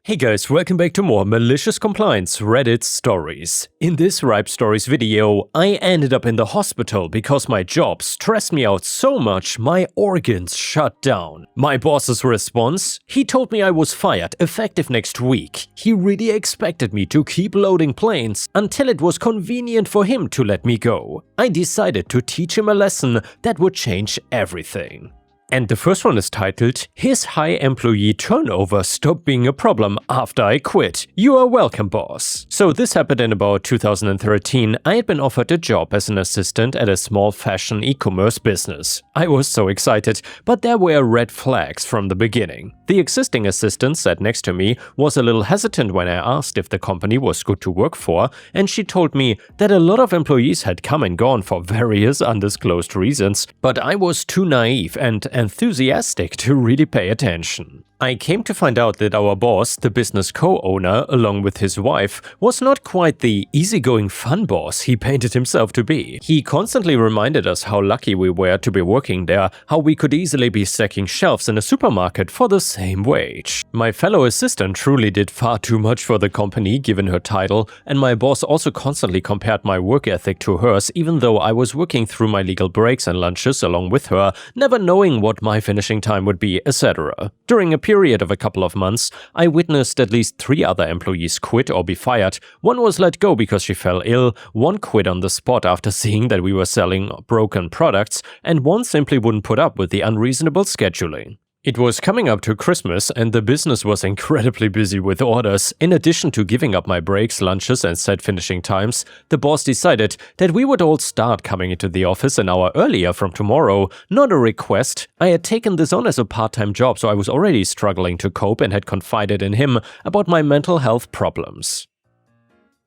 Hey guys, welcome back to more Malicious Compliance Reddit stories. In this Ripestories video, I ended up in the hospital because my job stressed me out so much my organs shut down. My boss's response? He told me I was fired, effective next week. He really expected me to keep loading planes until it was convenient for him to let me go. I decided to teach him a lesson that would change everything. And the first one is titled, His High Employee Turnover Stopped Being a Problem After I Quit. You are welcome, boss. So this happened in about 2013. I had been offered a job as an assistant at a small fashion e-commerce business. I was so excited, but there were red flags from the beginning. The existing assistant sat next to me, was a little hesitant when I asked if the company was good to work for, and she told me that a lot of employees had come and gone for various undisclosed reasons, but I was too naive and enthusiastic to really pay attention. I came to find out that our boss, the business co-owner, along with his wife, was not quite the easygoing fun boss he painted himself to be. He constantly reminded us how lucky we were to be working there, how we could easily be stacking shelves in a supermarket for the same wage. My fellow assistant truly did far too much for the company given her title, and my boss also constantly compared my work ethic to hers even though I was working through my legal breaks and lunches along with her, never knowing what my finishing time would be, etc. During a period of a couple of months, I witnessed at least 3 other employees quit or be fired. One was let go because she fell ill, one quit on the spot after seeing that we were selling broken products, and one simply wouldn't put up with the unreasonable scheduling. It was coming up to Christmas and the business was incredibly busy with orders. In addition to giving up my breaks, lunches and set finishing times, the boss decided that we would all start coming into the office an hour earlier from tomorrow. Not a request. I had taken this on as a part-time job, so I was already struggling to cope and had confided in him about my mental health problems.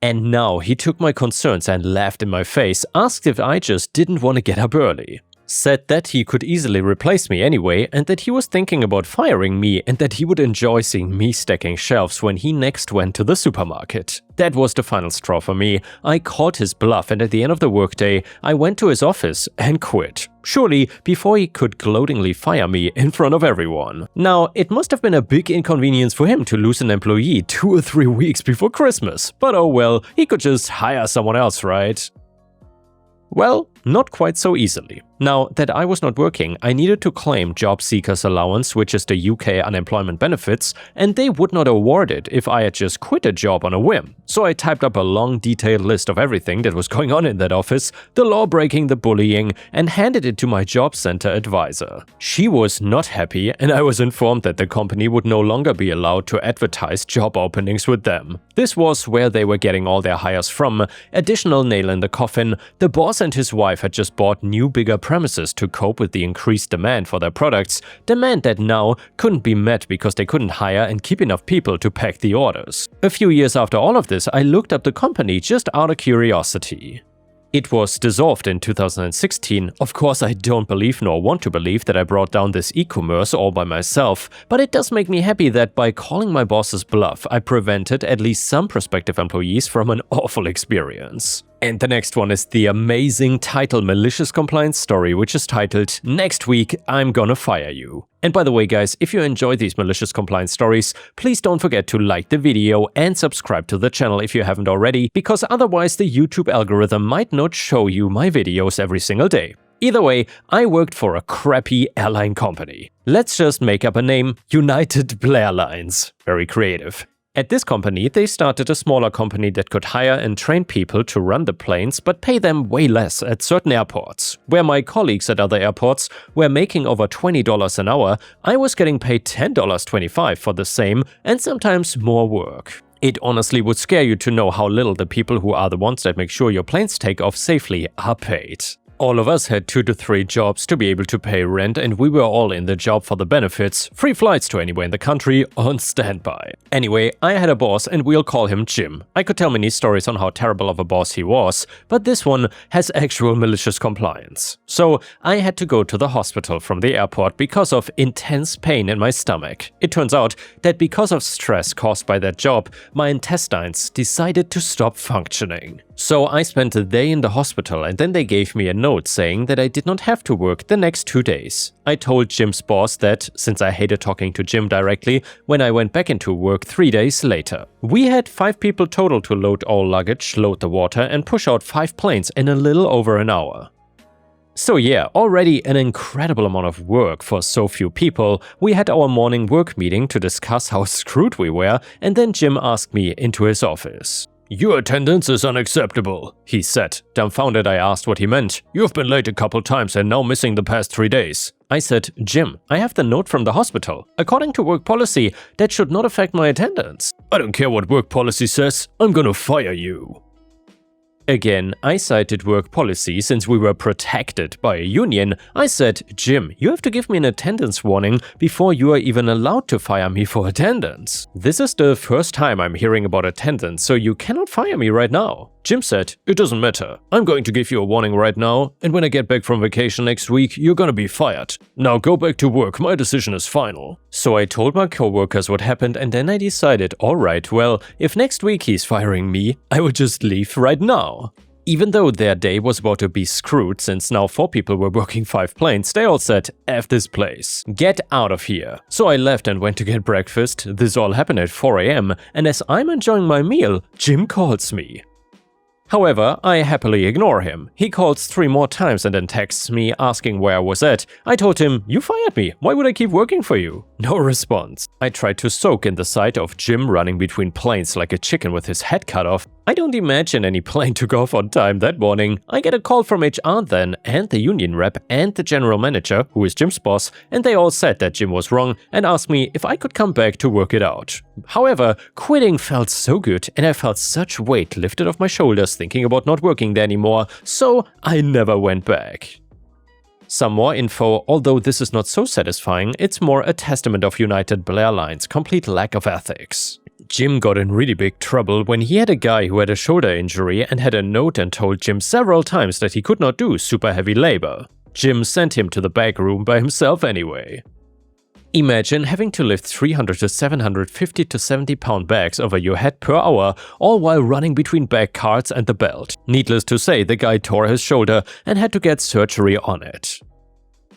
And now he took my concerns and laughed in my face, asked if I just didn't want to get up early. Said that he could easily replace me anyway and that he was thinking about firing me and that he would enjoy seeing me stacking shelves when he next went to the supermarket. That was the final straw for me. I called his bluff and at the end of the workday, I went to his office and quit. Surely before he could gloatingly fire me in front of everyone. Now, it must have been a big inconvenience for him to lose an employee 2 or 3 weeks before Christmas. But oh well, he could just hire someone else, right? Well, not quite so easily. Now that I was not working, I needed to claim job seekers allowance, which is the UK unemployment benefits, and they would not award it if I had just quit a job on a whim. So I typed up a long detailed list of everything that was going on in that office, the law breaking, the bullying, and handed it to my job center advisor. She was not happy and I was informed that the company would no longer be allowed to advertise job openings with them. This was where they were getting all their hires from. Additional nail in the coffin, the boss and his wife had just bought new bigger premises to cope with the increased demand for their products, demand that now couldn't be met because they couldn't hire and keep enough people to pack the orders. A few years after all of this, I looked up the company just out of curiosity. It was dissolved in 2016. Of course, I don't believe nor want to believe that I brought down this e-commerce all by myself, but it does make me happy that by calling my boss's bluff, I prevented at least some prospective employees from an awful experience. And the next one is the amazing title Malicious Compliance story, which is titled, Next Week, I'm Gonna Fire You. And by the way guys, if you enjoy these Malicious Compliance stories, please don't forget to like the video and subscribe to the channel if you haven't already, because otherwise the YouTube algorithm might not show you my videos every single day. Either way, I worked for a crappy airline company. Let's just make up a name, United Blair Lines. Very creative. At this company, they started a smaller company that could hire and train people to run the planes but pay them way less at certain airports. Where my colleagues at other airports were making over $20 an hour, I was getting paid $10.25 for the same and sometimes more work. It honestly would scare you to know how little the people who are the ones that make sure your planes take off safely are paid. All of us had 2 to 3 jobs to be able to pay rent, and we were all in the job for the benefits, free flights to anywhere in the country, on standby. Anyway, I had a boss and we'll call him Jim. I could tell many stories on how terrible of a boss he was, but this one has actual malicious compliance. So I had to go to the hospital from the airport because of intense pain in my stomach. It turns out that because of stress caused by that job, my intestines decided to stop functioning. So I spent a day in the hospital and then they gave me a note saying that I did not have to work the next 2 days. I told Jim's boss that, since I hated talking to Jim directly, when I went back into work 3 days later. We had 5 people total to load all luggage, load the water and push out 5 planes in a little over an hour. So yeah, already an incredible amount of work for so few people. We had our morning work meeting to discuss how screwed we were, and then Jim asked me into his office. "Your attendance is unacceptable," he said. Dumbfounded, I asked what he meant. "You've been late a couple times and now missing the past 3 days." I said, "Jim, I have the note from the hospital. According to work policy, that should not affect my attendance." "I don't care what work policy says. I'm gonna fire you." Again, I cited work policy since we were protected by a union. I said, "Jim, you have to give me an attendance warning before you are even allowed to fire me for attendance. This is the first time I'm hearing about attendance, so you cannot fire me right now." Jim said, "It doesn't matter. I'm going to give you a warning right now, and when I get back from vacation next week, you're gonna be fired. Now go back to work, my decision is final." So I told my coworkers what happened and then I decided, alright, well, if next week he's firing me, I will just leave right now. Even though their day was about to be screwed since now 4 people were working 5 planes, they all said, "F this place. Get out of here." So I left and went to get breakfast. This all happened at 4 AM, and as I'm enjoying my meal, Jim calls me. However, I happily ignore him. He calls 3 more times and then texts me asking where I was at. I told him, "You fired me, why would I keep working for you?" No response. I tried to soak in the sight of Jim running between planes like a chicken with his head cut off. I don't imagine any plane took off on time that morning. I get a call from HR then, and the union rep and the general manager, who is Jim's boss, and they all said that Jim was wrong and asked me if I could come back to work it out. However, quitting felt so good and I felt such weight lifted off my shoulders thinking about not working there anymore, so I never went back. Some more info, although this is not so satisfying, it's more a testament of United Airlines' complete lack of ethics. Jim got in really big trouble when he had a guy who had a shoulder injury and had a note and told Jim several times that he could not do super heavy labor. Jim sent him to the back room by himself anyway. Imagine having to lift 300 to 750 to 70-pound bags over your head per hour, all while running between bag carts and the belt. Needless to say, the guy tore his shoulder and had to get surgery on it.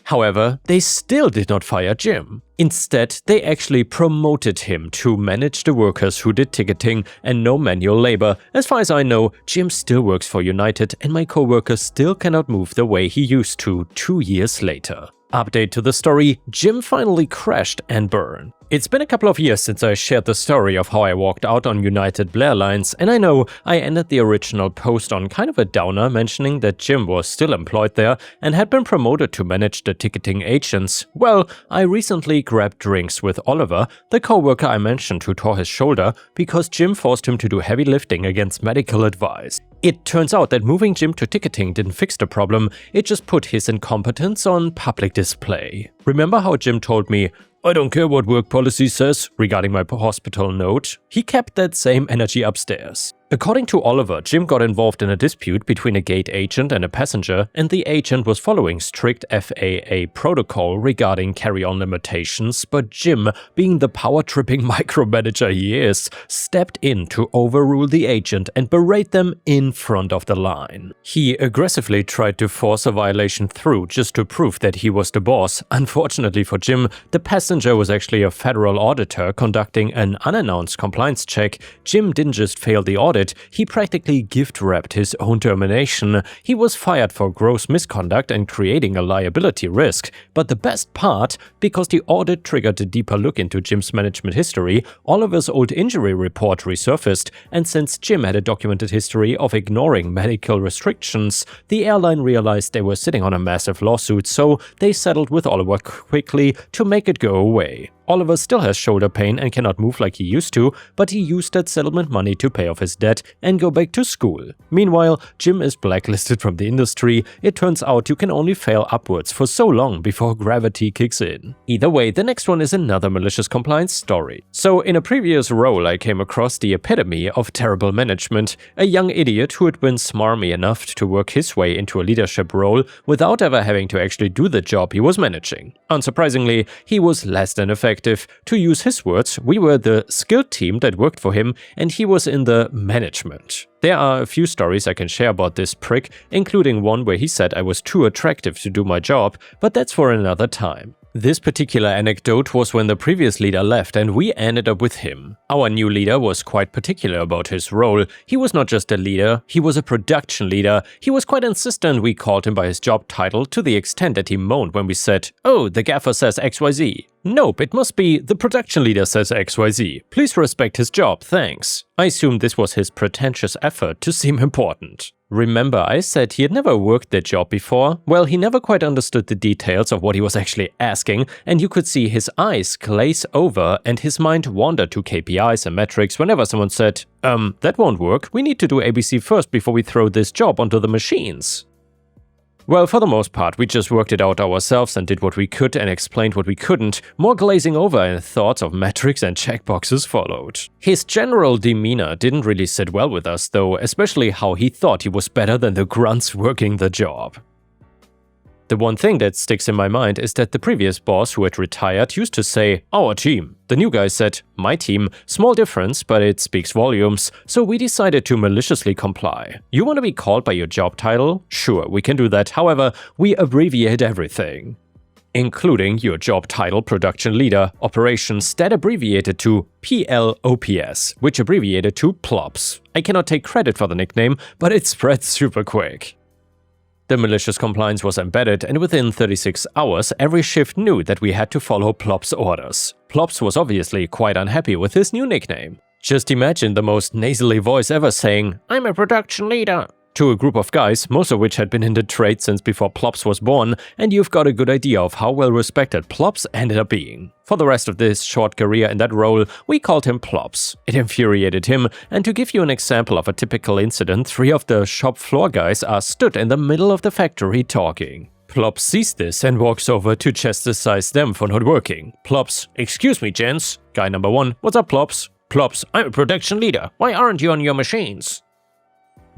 However, they still did not fire Jim. Instead, they actually promoted him to manage the workers who did ticketing and no manual labor. As far as I know, Jim still works for United and my coworker still cannot move the way he used to 2 years later. Update to the story, Jim finally crashed and burned. It's been a couple of years since I shared the story of how I walked out on United Airlines, and I know I ended the original post on kind of a downer, mentioning that Jim was still employed there and had been promoted to manage the ticketing agents. Well, I recently grabbed drinks with Oliver, the coworker I mentioned who tore his shoulder, because Jim forced him to do heavy lifting against medical advice. It turns out that moving Jim to ticketing didn't fix the problem, it just put his incompetence on public display. Remember how Jim told me, "I don't care what work policy says," regarding my hospital note? He kept that same energy upstairs. According to Oliver, Jim got involved in a dispute between a gate agent and a passenger, and the agent was following strict FAA protocol regarding carry-on limitations, but Jim, being the power-tripping micromanager he is, stepped in to overrule the agent and berate them in front of the line. He aggressively tried to force a violation through just to prove that he was the boss. Unfortunately for Jim, the passenger was actually a federal auditor conducting an unannounced compliance check. Jim didn't just fail the audit, he practically gift-wrapped his own termination. He was fired for gross misconduct and creating a liability risk. But the best part, because the audit triggered a deeper look into Jim's management history, Oliver's old injury report resurfaced, and since Jim had a documented history of ignoring medical restrictions, the airline realized they were sitting on a massive lawsuit, so they settled with Oliver quickly to make it go away. Oliver still has shoulder pain and cannot move like he used to, but he used that settlement money to pay off his debt and go back to school. Meanwhile, Jim is blacklisted from the industry. It turns out you can only fail upwards for so long before gravity kicks in. Either way, the next one is another malicious compliance story. So in a previous role, I came across the epitome of terrible management, a young idiot who had been smarmy enough to work his way into a leadership role without ever having to actually do the job he was managing. Unsurprisingly, he was less than effective perspective. To use his words, we were the skilled team that worked for him and he was in the management. There are a few stories I can share about this prick, including one where he said I was too attractive to do my job, but that's for another time. This particular anecdote was when the previous leader left and we ended up with him. Our new leader was quite particular about his role. He was not just a leader, he was a production leader. He was quite insistent we called him by his job title, to the extent that he moaned when we said, "Oh, the gaffer says XYZ." Nope, it must be the production leader says XYZ. Please respect his job, thanks. I assume this was his pretentious effort to seem important. Remember, I said he had never worked that job before? Well, he never quite understood the details of what he was actually asking, and you could see his eyes glaze over and his mind wander to KPIs and metrics whenever someone said, that won't work, we need to do ABC first before we throw this job onto the machines. Well, for the most part, we just worked it out ourselves and did what we could and explained what we couldn't. More glazing over and thoughts of metrics and checkboxes followed. His general demeanor didn't really sit well with us though, especially how he thought he was better than the grunts working the job. The one thing that sticks in my mind is that the previous boss who had retired used to say, "Our team." The new guy said, "My team." Small difference, but it speaks volumes, so we decided to maliciously comply. You want to be called by your job title? Sure, we can do that, however, we abbreviate everything. Including your job title, production leader, operations, that abbreviated to PLOPS, which abbreviated to PLOPS. I cannot take credit for the nickname, but it spread super quick. The malicious compliance was embedded, and within 36 hours, every shift knew that we had to follow Plops' orders. Plops was obviously quite unhappy with his new nickname. Just imagine the most nasally voice ever saying, "I'm a production leader," to a group of guys, most of which had been in the trade since before Plops was born, and you've got a good idea of how well respected Plops ended up being. For the rest of this short career in that role, we called him Plops. It infuriated him, and to give you an example of a typical incident, 3 of the shop floor guys are stood in the middle of the factory talking. Plops sees this and walks over to chastise them for not working. Plops, "Excuse me, gents." Guy number 1, "What's up, Plops?" Plops, "I'm a production leader. Why aren't you on your machines?"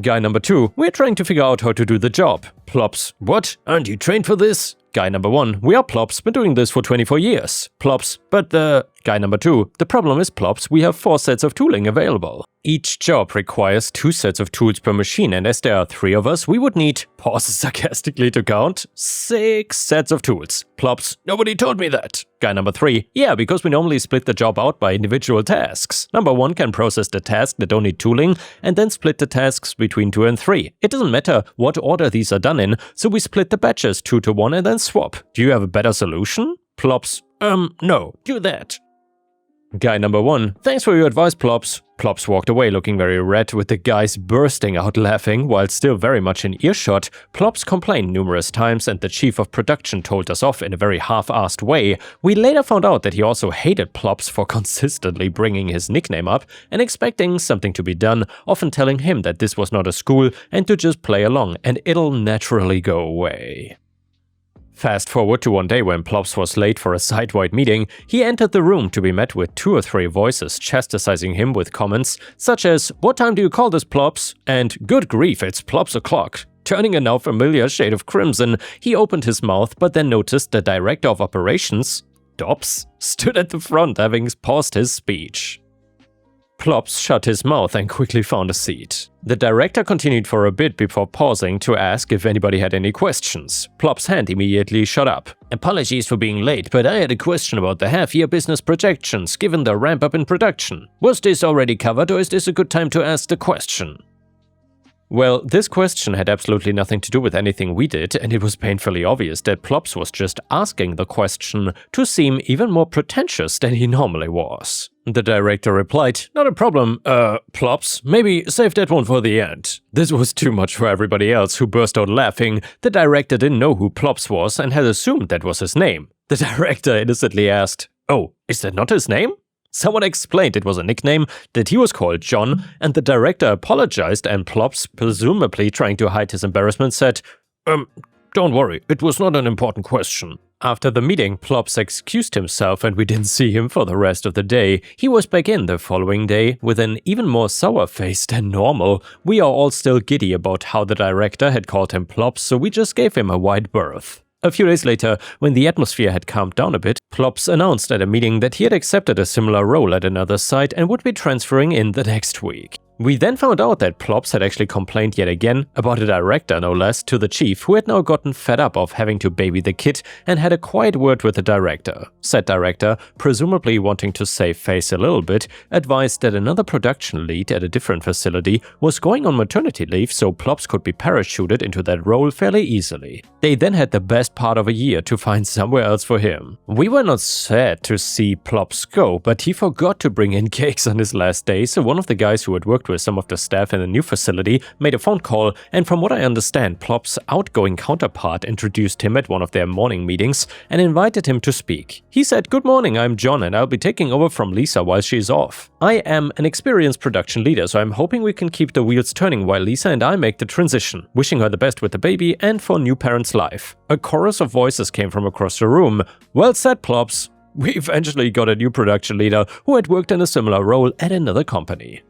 Guy number 2, "We're trying to figure out how to do the job." Plops, "What? Aren't you trained for this?" Guy number 1, "We are Plops, been doing this for 24 years. Plops, "But the..." Guy number 2, "The problem is, Plops, we have 4 sets of tooling available. Each job requires 2 sets of tools per machine, and as there are 3 of us, we would need," pauses sarcastically to count, "6 sets of tools." Plops, "Nobody told me that." Guy number 3, "Yeah, because we normally split the job out by individual tasks. Number 1 can process the tasks that don't need tooling, and then split the tasks between 2 and 3. It doesn't matter what order these are done in, so we split the batches 2 to 1 and then swap. Do you have a better solution?" Plops, "No, do that." Guy number 1, "Thanks for your advice, Plops." Plops walked away looking very red, with the guys bursting out laughing while still very much in earshot. Plops complained numerous times and the chief of production told us off in a very half-assed way. We later found out that he also hated Plops for consistently bringing his nickname up and expecting something to be done, often telling him that this was not a school and to just play along and it'll naturally go away. Fast forward to one day when Plops was late for a site-wide meeting, he entered the room to be met with 2 or 3 voices chastising him with comments such as, "What time do you call this, Plops?" and "Good grief, it's Plops o'clock." Turning a now familiar shade of crimson, he opened his mouth but then noticed the director of operations, Dops, stood at the front having paused his speech. Plops shut his mouth and quickly found a seat. The director continued for a bit before pausing to ask if anybody had any questions. Plops' hand immediately shut up. "Apologies for being late, but I had a question about the half-year business projections given the ramp-up in production. Was this already covered or is this a good time to ask the question?" Well, this question had absolutely nothing to do with anything we did, and it was painfully obvious that Plops was just asking the question to seem even more pretentious than he normally was. The director replied, "Not a problem, Plops, maybe save that one for the end." This was too much for everybody else, who burst out laughing. The director didn't know who Plops was and had assumed that was his name. The director innocently asked, "Oh, is that not his name?" Someone explained it was a nickname, that he was called John, and the director apologized and Plops, presumably trying to hide his embarrassment, said, "Don't worry, it was not an important question." After the meeting, Plops excused himself and we didn't see him for the rest of the day. He was back in the following day with an even more sour face than normal. We are all still giddy about how the director had called him Plops, so we just gave him a wide berth. A few days later, when the atmosphere had calmed down a bit, Plops announced at a meeting that he had accepted a similar role at another site and would be transferring in the next week. We then found out that Plops had actually complained yet again, about a director no less, to the chief, who had now gotten fed up of having to baby the kid and had a quiet word with the director. Said director, presumably wanting to save face a little bit, advised that another production lead at a different facility was going on maternity leave, so Plops could be parachuted into that role fairly easily. They then had the best part of a year to find somewhere else for him. We were not sad to see Plops go, but he forgot to bring in cakes on his last day, so one of the guys who had worked with some of the staff in the new facility made a phone call, and from what I understand, Plops' outgoing counterpart introduced him at one of their morning meetings and invited him to speak. He said, "Good morning, I'm John and I'll be taking over from Lisa while she's off. I am an experienced production leader, so I'm hoping we can keep the wheels turning while Lisa and I make the transition. Wishing her the best with the baby and for new parents' life." A chorus of voices came from across the room. "Well said, Plops." We eventually got a new production leader who had worked in a similar role at another company.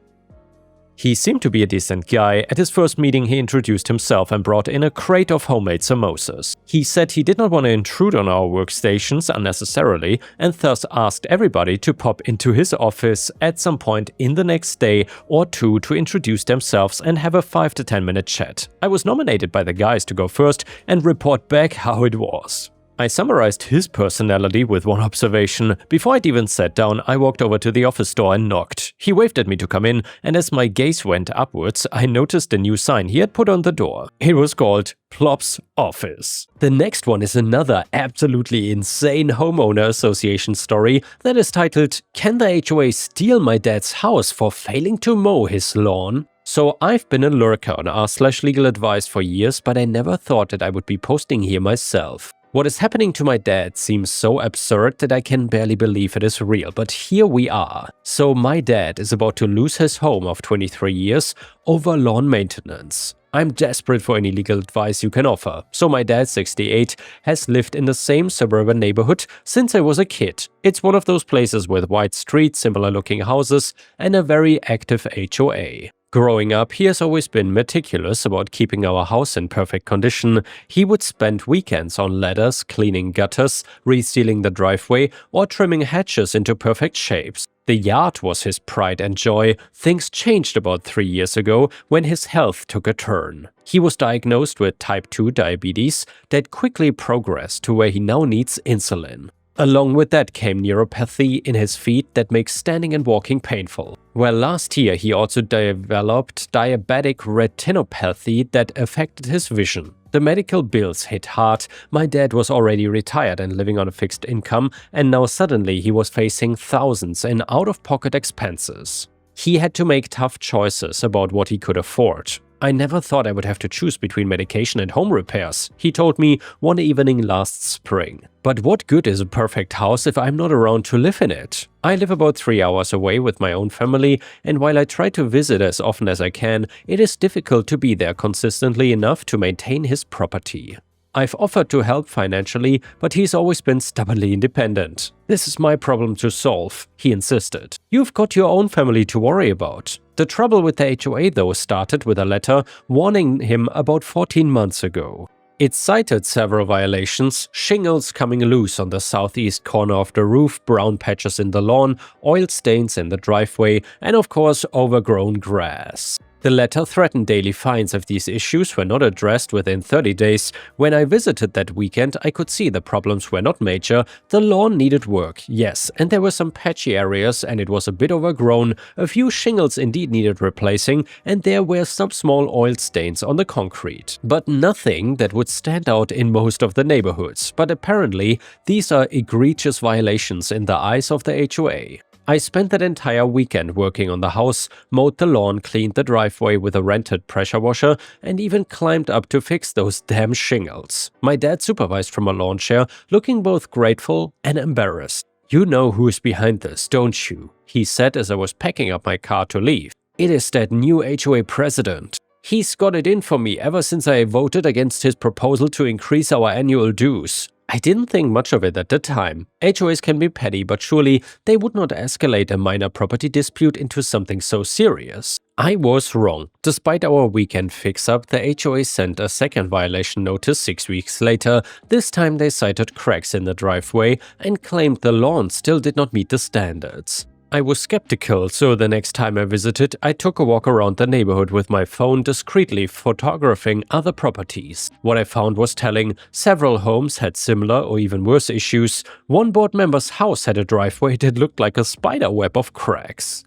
He seemed to be a decent guy. At his first meeting, he introduced himself and brought in a crate of homemade samosas. He said he did not want to intrude on our workstations unnecessarily and thus asked everybody to pop into his office at some point in the next day or two to introduce themselves and have a 5 to 10 minute chat. I was nominated by the guys to go first and report back how it was. I summarized his personality with one observation. Before I'd even sat down, I walked over to the office door and knocked. He waved at me to come in, and as my gaze went upwards, I noticed a new sign he had put on the door. It was called Plops' Office. The next one is another absolutely insane homeowner association story that is titled, "Can the HOA steal my dad's house for failing to mow his lawn?" So I've been a lurker on r/legal advice for years, but I never thought that I would be posting here myself. What is happening to my dad seems so absurd that I can barely believe it is real, but here we are. So my dad is about to lose his home of 23 years over lawn maintenance. I'm desperate for any legal advice you can offer. So my dad, 68, has lived in the same suburban neighborhood since I was a kid. It's one of those places with wide streets, similar looking houses, and a very active HOA. Growing up, he has always been meticulous about keeping our house in perfect condition. He would spend weekends on ladders, cleaning gutters, resealing the driveway, or trimming hedges into perfect shapes. The yard was his pride and joy. Things changed about 3 years ago when his health took a turn. He was diagnosed with type 2 diabetes that quickly progressed to where he now needs insulin. Along with that came neuropathy in his feet that makes standing and walking painful. Well, last year he also developed diabetic retinopathy that affected his vision. The medical bills hit hard. My dad was already retired and living on a fixed income, and now suddenly he was facing thousands in out-of-pocket expenses. He had to make tough choices about what he could afford. "I never thought I would have to choose between medication and home repairs," he told me one evening last spring. "But what good is a perfect house if I'm not around to live in it? I live about 3 hours away with my own family, and while I try to visit as often as I can, it is difficult to be there consistently enough to maintain his property. I've offered to help financially, but he's always been stubbornly independent. This is my problem to solve," he insisted. "You've got your own family to worry about." The trouble with the HOA, though, started with a letter warning him about 14 months ago. It cited several violations: shingles coming loose on the southeast corner of the roof, brown patches in the lawn, oil stains in the driveway, and of course overgrown grass. The letter threatened daily fines if these issues were not addressed within 30 days. When I visited that weekend, I could see the problems were not major. The lawn needed work, yes, and there were some patchy areas and it was a bit overgrown. A few shingles indeed needed replacing, and there were some small oil stains on the concrete. But nothing that would stand out in most of the neighborhoods. But apparently, these are egregious violations in the eyes of the HOA. I spent that entire weekend working on the house, mowed the lawn, cleaned the driveway with a rented pressure washer, and even climbed up to fix those damn shingles. My dad supervised from a lawn chair, looking both grateful and embarrassed. "You know who's behind this, don't you?" he said as I was packing up my car to leave. "It is that new HOA president. He's got it in for me ever since I voted against his proposal to increase our annual dues. I didn't think much of it at the time. HOAs can be petty, but surely they would not escalate a minor property dispute into something so serious. I was wrong. Despite our weekend fix-up, the HOA sent a second violation notice 6 weeks later. This time they cited cracks in the driveway and claimed the lawn still did not meet the standards. I was skeptical, so the next time I visited, I took a walk around the neighborhood with my phone, discreetly photographing other properties. What I found was telling. Several homes had similar or even worse issues. One board member's house had a driveway that looked like a spider web of cracks.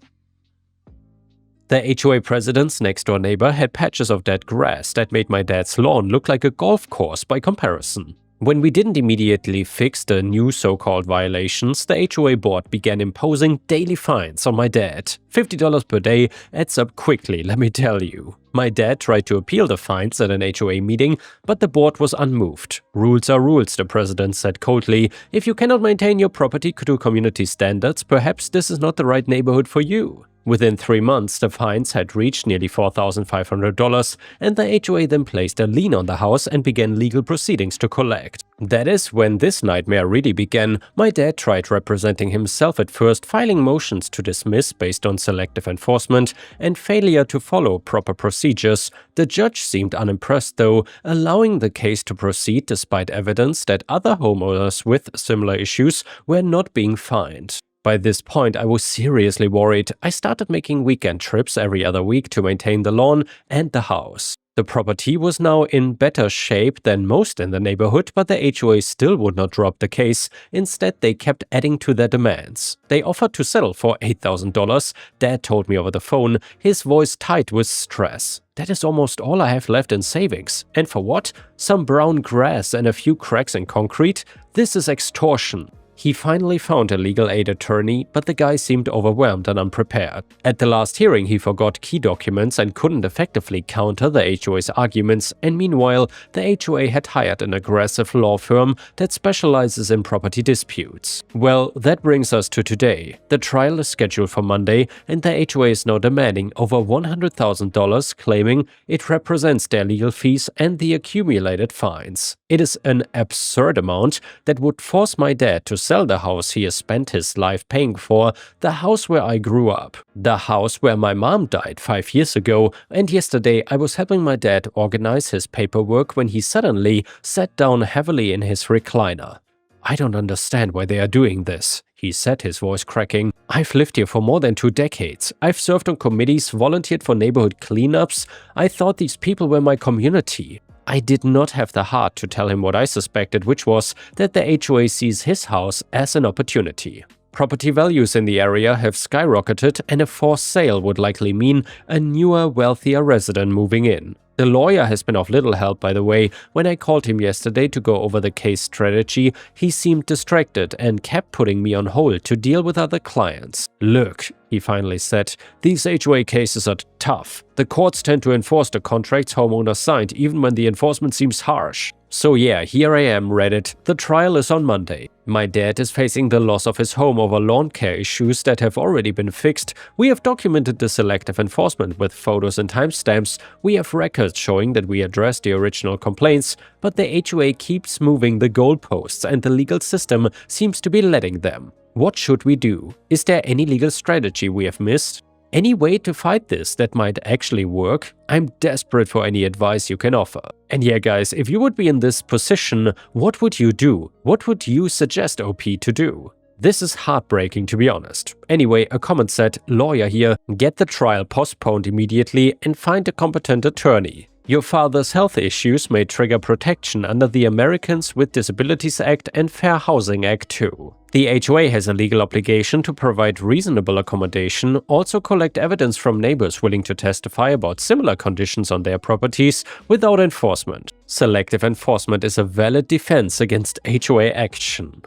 The HOA president's next-door neighbor had patches of dead grass that made my dad's lawn look like a golf course by comparison. When we didn't immediately fix the new so-called violations, the HOA board began imposing daily fines on my dad. $50 per day adds up quickly, let me tell you. My dad tried to appeal the fines at an HOA meeting, but the board was unmoved. Rules are rules, the president said coldly. If you cannot maintain your property to community standards, perhaps this is not the right neighborhood for you. Within 3 months, the fines had reached nearly $4,500, and the HOA then placed a lien on the house and began legal proceedings to collect. That is when this nightmare really began. My dad tried representing himself at first, filing motions to dismiss based on selective enforcement and failure to follow proper procedures. The judge seemed unimpressed though, allowing the case to proceed despite evidence that other homeowners with similar issues were not being fined. By this point, I was seriously worried. I started making weekend trips every other week to maintain the lawn and the house. The property was now in better shape than most in the neighborhood, but the HOA still would not drop the case. Instead, they kept adding to their demands. They offered to settle for $8,000. Dad told me over the phone, his voice tight with stress. That is almost all I have left in savings. And for what? Some brown grass and a few cracks in concrete? This is extortion. He finally found a legal aid attorney, but the guy seemed overwhelmed and unprepared. At the last hearing, he forgot key documents and couldn't effectively counter the HOA's arguments, and meanwhile, the HOA had hired an aggressive law firm that specializes in property disputes. Well, that brings us to today. The trial is scheduled for Monday, and the HOA is now demanding over $100,000, claiming it represents their legal fees and the accumulated fines. It is an absurd amount that would force my dad to sell the house he has spent his life paying for, the house where I grew up, the house where my mom died 5 years ago, and yesterday I was helping my dad organize his paperwork when he suddenly sat down heavily in his recliner. "I don't understand why they are doing this," he said, his voice cracking. "I've lived here for more than 2 decades. I've served on committees, volunteered for neighborhood cleanups. I thought these people were my community." I did not have the heart to tell him what I suspected, which was that the HOA sees his house as an opportunity. Property values in the area have skyrocketed, and a forced sale would likely mean a newer, wealthier resident moving in. The lawyer has been of little help, by the way. When I called him yesterday to go over the case strategy, he seemed distracted and kept putting me on hold to deal with other clients. "Look," he finally said, "these HOA cases are tough. The courts tend to enforce the contracts homeowners signed even when the enforcement seems harsh. So yeah, here I am, Reddit. The trial is on Monday. My dad is facing the loss of his home over lawn care issues that have already been fixed. We have documented the selective enforcement with photos and timestamps. We have records showing that we addressed the original complaints, but the HOA keeps moving the goalposts and the legal system seems to be letting them. What should we do? Is there any legal strategy we have missed? Any way to fight this that might actually work? I'm desperate for any advice you can offer. And yeah guys, if you would be in this position, what would you do? What would you suggest OP to do? This is heartbreaking, to be honest. Anyway, a comment said, "Lawyer here, get the trial postponed immediately and find a competent attorney. Your father's health issues may trigger protection under the Americans with Disabilities Act and Fair Housing Act too. The HOA has a legal obligation to provide reasonable accommodation, also collect evidence from neighbors willing to testify about similar conditions on their properties without enforcement. Selective enforcement is a valid defense against HOA action."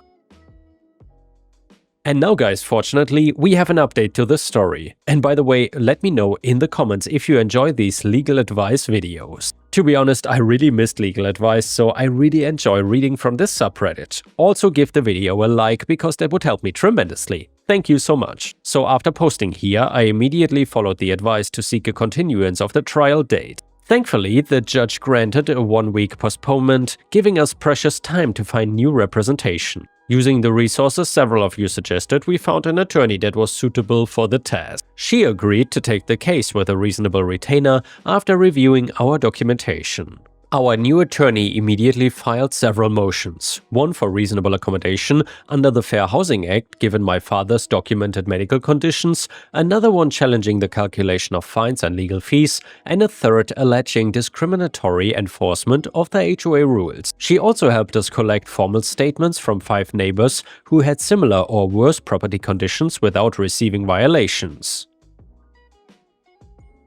And now guys, fortunately, we have an update to this story. And by the way, let me know in the comments if you enjoy these legal advice videos. To be honest, I really missed legal advice, so I really enjoy reading from this subreddit. Also give the video a like, because that would help me tremendously. Thank you so much. So after posting here, I immediately followed the advice to seek a continuance of the trial date. Thankfully, the judge granted a 1-week postponement, giving us precious time to find new representation. Using the resources several of you suggested, we found an attorney that was suitable for the task. She agreed to take the case with a reasonable retainer after reviewing our documentation. Our new attorney immediately filed several motions, one for reasonable accommodation under the Fair Housing Act given my father's documented medical conditions, another one challenging the calculation of fines and legal fees, and a third alleging discriminatory enforcement of the HOA rules. She also helped us collect formal statements from 5 neighbors who had similar or worse property conditions without receiving violations.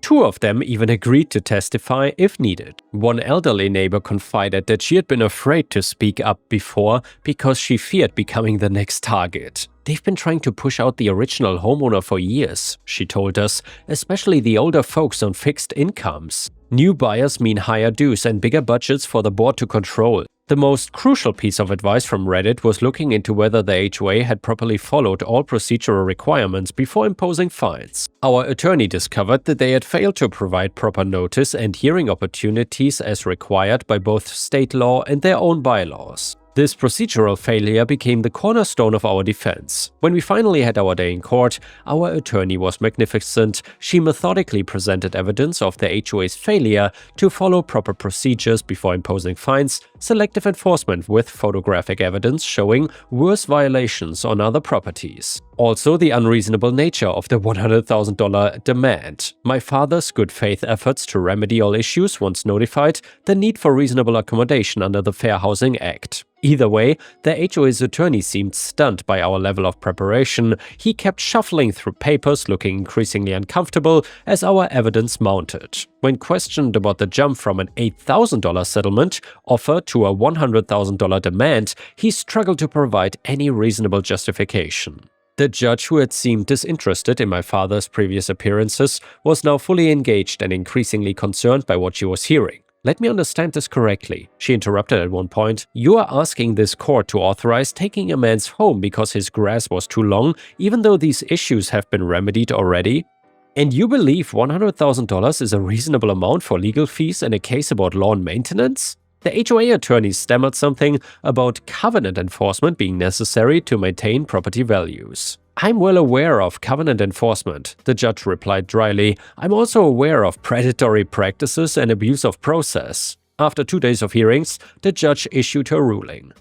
2 of them even agreed to testify if needed. One elderly neighbor confided that she had been afraid to speak up before because she feared becoming the next target. They've been trying to push out the original homeowner for years, she told us, especially the older folks on fixed incomes. New buyers mean higher dues and bigger budgets for the board to control. The most crucial piece of advice from Reddit was looking into whether the HOA had properly followed all procedural requirements before imposing fines. Our attorney discovered that they had failed to provide proper notice and hearing opportunities as required by both state law and their own bylaws. This procedural failure became the cornerstone of our defense. When we finally had our day in court, our attorney was magnificent. She methodically presented evidence of the HOA's failure to follow proper procedures before imposing fines, selective enforcement with photographic evidence showing worse violations on other properties. Also, the unreasonable nature of the $100,000 demand, my father's good faith efforts to remedy all issues once notified, the need for reasonable accommodation under the Fair Housing Act. Either way, the HOA's attorney seemed stunned by our level of preparation. He kept shuffling through papers, looking increasingly uncomfortable as our evidence mounted. When questioned about the jump from an $8,000 settlement offer to a $100,000 demand, he struggled to provide any reasonable justification. The judge, who had seemed disinterested in my father's previous appearances, was now fully engaged and increasingly concerned by what she was hearing. Let me understand this correctly, she interrupted at one point. You are asking this court to authorize taking a man's home because his grass was too long, even though these issues have been remedied already? And you believe $100,000 is a reasonable amount for legal fees in a case about lawn maintenance? The HOA attorney stammered something about covenant enforcement being necessary to maintain property values. I'm well aware of covenant enforcement, the judge replied dryly. I'm also aware of predatory practices and abuse of process. After 2 days of hearings, the judge issued her ruling.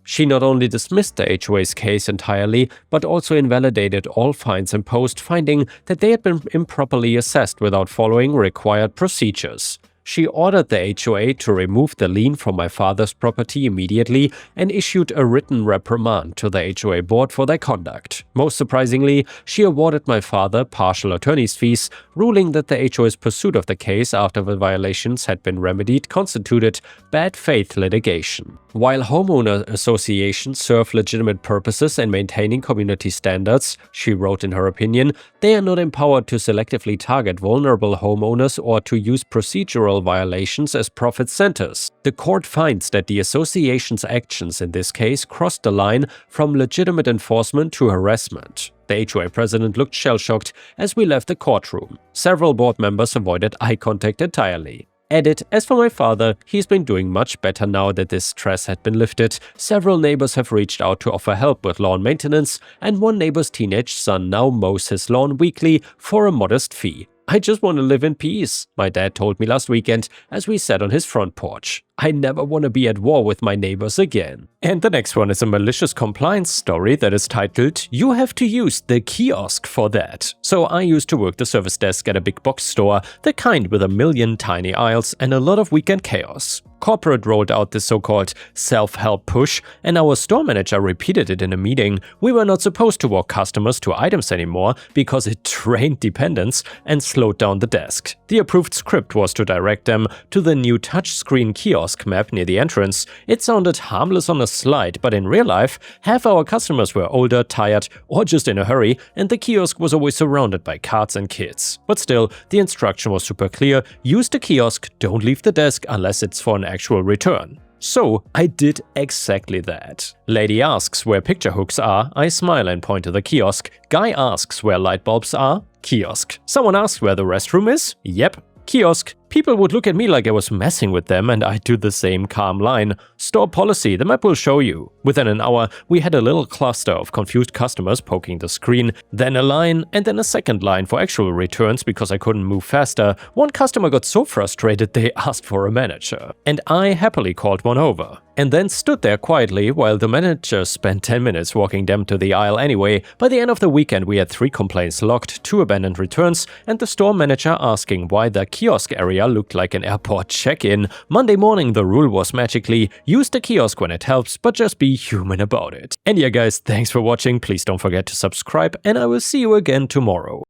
She not only dismissed the HOA's case entirely, but also invalidated all fines imposed, finding that they had been improperly assessed without following required procedures. She ordered the HOA to remove the lien from my father's property immediately and issued a written reprimand to the HOA board for their conduct. Most surprisingly, she awarded my father partial attorney's fees, ruling that the HOA's pursuit of the case after the violations had been remedied constituted bad faith litigation. While homeowner associations serve legitimate purposes in maintaining community standards, she wrote in her opinion, they are not empowered to selectively target vulnerable homeowners or to use procedural violations as profit centers. The court finds that the association's actions in this case crossed the line from legitimate enforcement to harassment. The HOA president looked shell-shocked as we left the courtroom. Several board members avoided eye contact entirely. Added, as for my father, he's been doing much better now that this stress had been lifted. Several neighbors have reached out to offer help with lawn maintenance, and one neighbor's teenage son now mows his lawn weekly for a modest fee. I just want to live in peace, my dad told me last weekend as we sat on his front porch. I never want to be at war with my neighbors again. And the next one is a malicious compliance story that is titled, You have to use the kiosk for that. So I used to work the service desk at a big box store, the kind with a million tiny aisles and a lot of weekend chaos. Corporate rolled out the so-called self-help push, and our store manager repeated it in a meeting. We were not supposed to walk customers to items anymore because it drained dependence and slowed down the desk. The approved script was to direct them to the new touchscreen kiosk map near the entrance. It sounded harmless on a slide, but in real life, half our customers were older, tired, or just in a hurry, and the kiosk was always surrounded by carts and kids. But still, the instruction was super clear: use the kiosk, don't leave the desk unless it's for an actual return. So I did exactly that. Lady asks where picture hooks are, I smile and point to the kiosk. Guy asks where light bulbs are, kiosk. Someone asks where the restroom is, yep, kiosk. People would look at me like I was messing with them, and I'd do the same calm line. Store policy, the map will show you. Within an hour, we had a little cluster of confused customers poking the screen, then a line, and then a second line for actual returns because I couldn't move faster. One customer got so frustrated they asked for a manager. And I happily called one over. And then stood there quietly while the manager spent 10 minutes walking them to the aisle anyway. By the end of the weekend, we had 3 complaints logged, 2 abandoned returns, and the store manager asking why the kiosk area looked like an airport check-in. Monday morning, the rule was magically, use the kiosk when it helps, but just be human about it. And yeah guys, thanks for watching, please don't forget to subscribe, and I will see you again tomorrow.